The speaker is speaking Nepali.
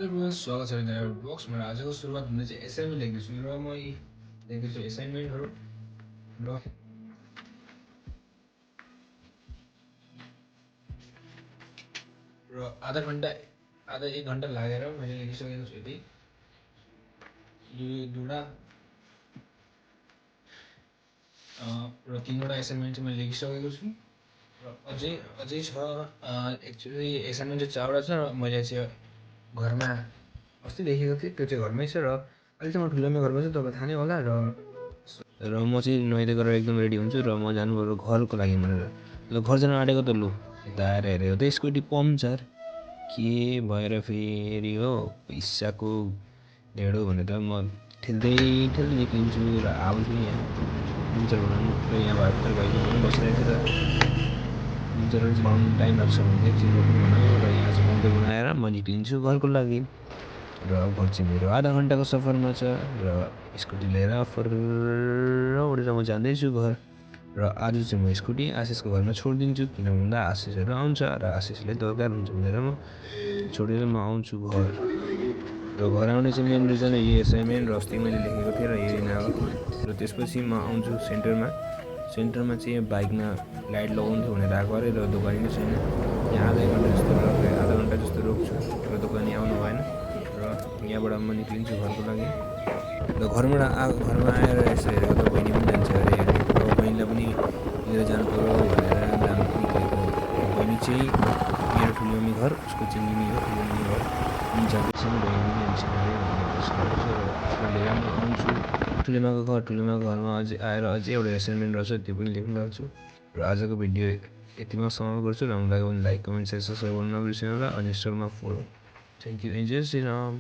स्वागत छ नयाँ बक्समा। आजको सुरुवात हुँदै चाहिँ एसाइनमेन्ट लेख्दैछु र म लेख्दैछु एसाइनमेन्टहरू र आधा 1 घन्टा लागेर मैले लेखिसकेको छु। यति दुईवटा र 3वटा एसाइनमेन्ट चाहिँ मैले लेखिसकेको छु र अझै छ। एक्चुअली एसाइनमेन्ट चाहिँ 4वटा छ र मैले चाहिँ घरमा अस्ति लेखेको थिएँ, त्यो चाहिँ घरमै छ र अहिले चाहिँ म ठुलोमा घरमा छु, तपाईँ थाहा नै होला। र म चाहिँ नुहाइदै गरेर एकदम रेडी हुन्छु र म जानु पऱ्यो घरको लागि भनेर। ल घर जानु आँटेको त लु यता आएर हेरेको त स्कुटी पम्चर के भएर फेरि हो पैसाको ढेँडो भनेर म ठेल्दै निक्लिन्छु र आउँछु यहाँ पम्चर बनाउनु र यहाँ भएर भाइले पनि बसिरहेको थियो र पम्चरहरू चाहिँ बनाउनु टाइम लाग्छ भने एकछिन रोक्नु बनायो र यहाँ चाहिँ पम्चर बनाएर म निक्लिन्छु घरको लागि। र घर चाहिँ मेरो आधा घन्टाको सफरमा छ र स्कुटी लिएर फर्र उडेर म जाँदैछु घर। र आज चाहिँ म स्कुटी आशिषको घरमा छोडिदिन्छु, किन भन्दा आशिषहरू आउँछ र आशिषले दरकार हुन्छ भनेर म छोडेर म आउँछु घर। र घर आउने चाहिँ मेन रिजन यही एसाइनमेन्ट र अस्ति मैले लेखेको थिएँ र यही नआएको। र त्यसपछि म आउँछु सेन्टरमा चाहिँ बाइकमा लाइट लगाउँछु भनेर आएको अरे र दोकानी नै छैन। यहाँ आधा घन्टा जस्तो रोक्छु र दोकानी आउनु भएन र यहाँबाट म निक्लिन्छु घरको लागि। र घरमा आएर यसो हेरेको त बहिनी पनि जान्छ अरे र बहिनीलाई पनि लिएर जानु पऱ्यो भनेर निक्लेको। बहिनी चाहिँ मेरो ठुलो मम्मी घर, उसको चाहिँ निनी हो, ठुलो निनी घर पनि जाँदैछन्, बहिनी पनि जान्छन् अरे र लिएर म आउँछु ठुलोमाको घरमा। अझै आएर अझै एउटा एसाइनमेन्ट रहेछ, त्यो पनि लेख्न लाग्छु। र आजको भिडियो यतिमा समाप्त गर्छु। राम्रो लाग्यो भने लाइक, कमेन्ट, सेयर, सब्सक्राइब गर्न नबिर्सिनु होला। अनि इन्स्टाग्राममा फलो। Thank you. जय श्री राम।